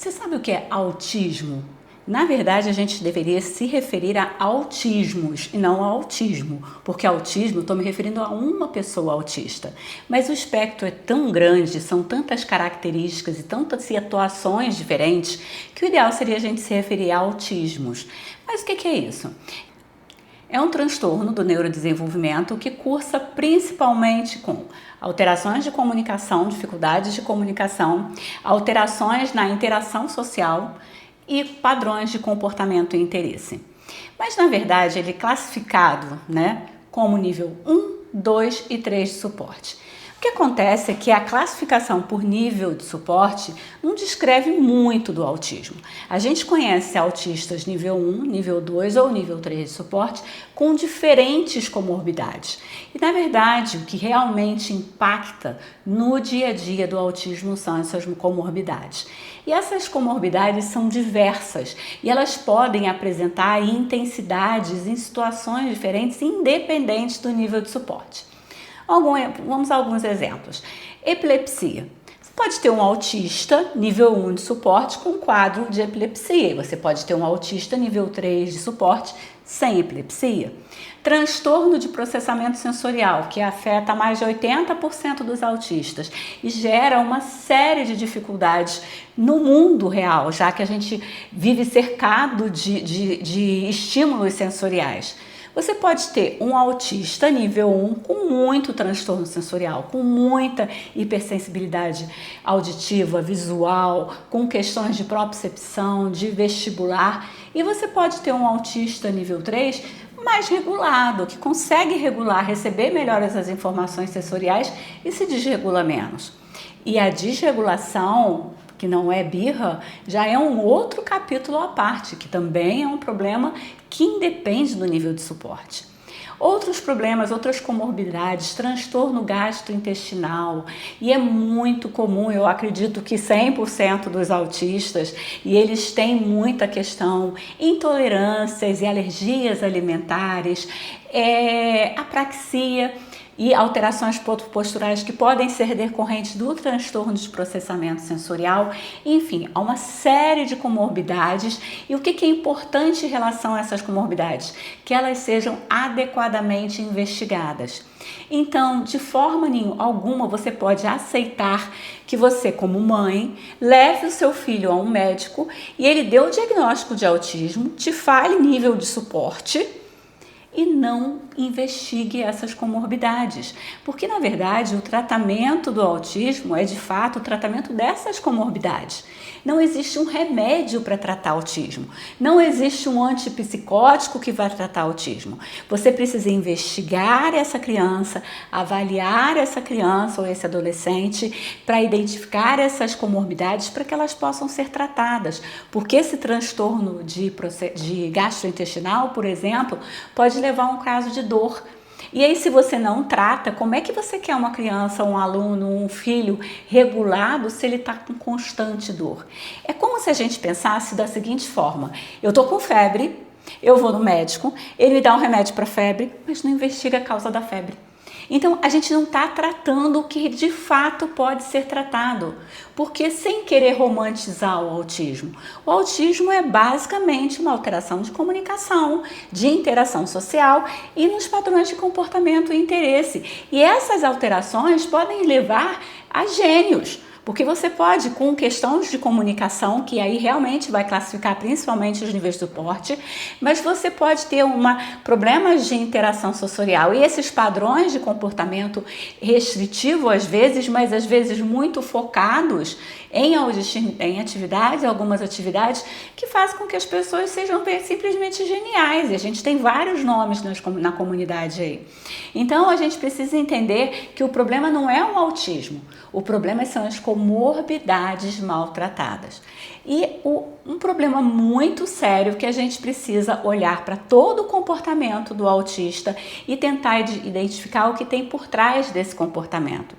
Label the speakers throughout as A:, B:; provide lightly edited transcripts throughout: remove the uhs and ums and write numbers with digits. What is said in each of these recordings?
A: Você sabe o que é autismo? Na verdade, a gente deveria se referir a autismos e não a autismo, porque autismo, estou me referindo a uma pessoa autista. Mas o espectro é tão grande, são tantas características e tantas situações diferentes, que o ideal seria a gente se referir a autismos. Mas o que é isso? É um transtorno do neurodesenvolvimento que cursa principalmente com alterações de comunicação, dificuldades de comunicação, alterações na interação social e padrões de comportamento e interesse. Mas, na verdade, ele é classificado, como nível 1, 2 e 3 de suporte. O que acontece é que a classificação por nível de suporte não descreve muito do autismo. A gente conhece autistas nível 1, nível 2 ou nível 3 de suporte com diferentes comorbidades. E, na verdade, o que realmente impacta no dia a dia do autismo são essas comorbidades. E essas comorbidades são diversas e elas podem apresentar intensidades em situações diferentes, independentes do nível de suporte. Vamos a alguns exemplos. Epilepsia. Você pode ter um autista nível 1 de suporte com quadro de epilepsia. Você pode ter um autista nível 3 de suporte sem epilepsia. Transtorno de processamento sensorial, que afeta mais de 80% dos autistas e gera uma série de dificuldades no mundo real, já que a gente vive cercado de estímulos sensoriais. Você pode ter um autista nível 1 com muito transtorno sensorial, com muita hipersensibilidade auditiva, visual, com questões de propriocepção, de vestibular. E você pode ter um autista nível 3 mais regulado, que consegue regular, receber melhor essas informações sensoriais e se desregula menos. E a desregulação, que não é birra, já é um outro capítulo à parte, que também é um problema que independe do nível de suporte. Outros problemas, outras comorbidades, transtorno gastrointestinal, e é muito comum, eu acredito que 100% dos autistas, e eles têm muita questão, intolerâncias e alergias alimentares, apraxia, e alterações posturais que podem ser decorrentes do transtorno de processamento sensorial. Enfim, há uma série de comorbidades. E o que é importante em relação a essas comorbidades? Que elas sejam adequadamente investigadas. Então, de forma alguma, você pode aceitar que você, como mãe, leve o seu filho a um médico e ele dê o diagnóstico de autismo, te fale nível de suporte e não investigue essas comorbidades. Porque, na verdade, o tratamento do autismo é, de fato, o tratamento dessas comorbidades. Não existe um remédio para tratar autismo. Não existe um antipsicótico que vai tratar autismo. Você precisa investigar essa criança, avaliar essa criança ou esse adolescente para identificar essas comorbidades para que elas possam ser tratadas. Porque esse transtorno de gastrointestinal, por exemplo, pode levar a um caso de dor. E aí, se você não trata, como é que você quer uma criança, um aluno, um filho regulado se ele está com constante dor? É como se a gente pensasse da seguinte forma: eu estou com febre, eu vou no médico, ele me dá um remédio para febre, mas não investiga a causa da febre. Então, a gente não está tratando o que de fato pode ser tratado, porque sem querer romantizar o autismo é basicamente uma alteração de comunicação, de interação social e nos padrões de comportamento e interesse. E essas alterações podem levar a gênios. Porque você pode, com questões de comunicação, que aí realmente vai classificar principalmente os níveis de suporte, mas você pode ter problemas de interação sensorial e esses padrões de comportamento restritivo às vezes, mas às vezes muito focados em atividades, algumas atividades que fazem com que as pessoas sejam simplesmente geniais. E a gente tem vários nomes na comunidade aí. Então, a gente precisa entender que o problema não é o autismo, o problema são as comorbidades maltratadas. E um problema muito sério que a gente precisa olhar para todo o comportamento do autista e tentar identificar o que tem por trás desse comportamento.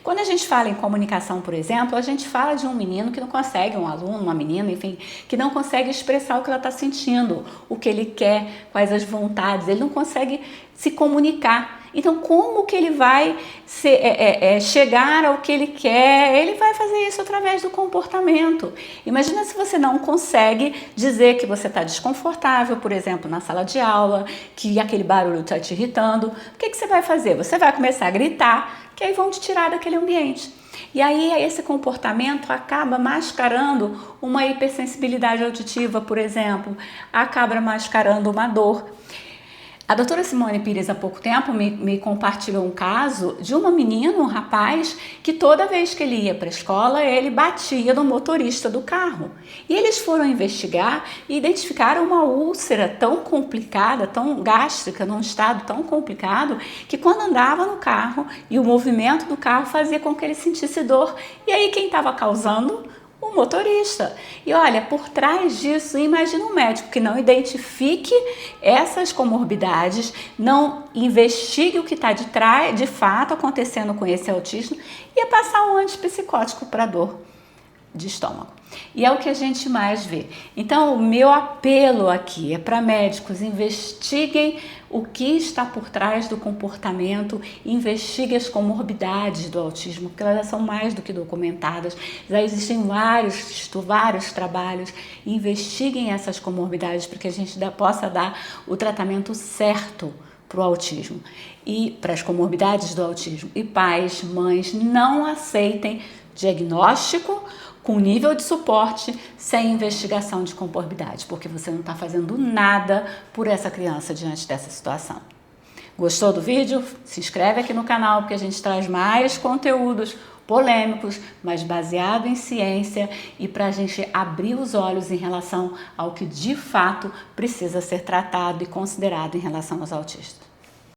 A: Quando a gente fala em comunicação, por exemplo, a gente fala de um menino que não consegue, um aluno, uma menina, enfim, que não consegue expressar o que ela está sentindo, o que ele quer, quais as vontades, ele não consegue se comunicar. Então, como que ele vai chegar ao que ele quer? Ele vai fazer isso através do comportamento. Imagina se você não consegue dizer que você está desconfortável, por exemplo, na sala de aula, que aquele barulho está te irritando. O que você vai fazer? Você vai começar a gritar, que aí vão te tirar daquele ambiente. E aí esse comportamento acaba mascarando uma hipersensibilidade auditiva, por exemplo, acaba mascarando uma dor. A doutora Simone Pires, há pouco tempo, me compartilhou um caso de uma menina, um rapaz, que toda vez que ele ia para a escola, ele batia no motorista do carro. E eles foram investigar e identificaram uma úlcera tão complicada, tão gástrica, num estado tão complicado, que quando andava no carro e o movimento do carro fazia com que ele sentisse dor. E aí quem estava causando? O motorista. E olha, por trás disso, imagina um médico que não identifique essas comorbidades, não investigue o que está de fato acontecendo com esse autismo e é passar um antipsicótico para dor de estômago. E é o que a gente mais vê. Então, o meu apelo aqui é para médicos: investiguem o que está por trás do comportamento, investiguem as comorbidades do autismo, porque elas são mais do que documentadas. Já existem vários trabalhos. Investiguem essas comorbidades para que a gente possa dar o tratamento certo para o autismo e para as comorbidades do autismo. E pais, mães, não aceitem diagnóstico com nível de suporte sem investigação de comorbidade, porque você não está fazendo nada por essa criança diante dessa situação. Gostou do vídeo? Se inscreve aqui no canal, porque a gente traz mais conteúdos polêmicos, mas baseado em ciência e para a gente abrir os olhos em relação ao que de fato precisa ser tratado e considerado em relação aos autistas.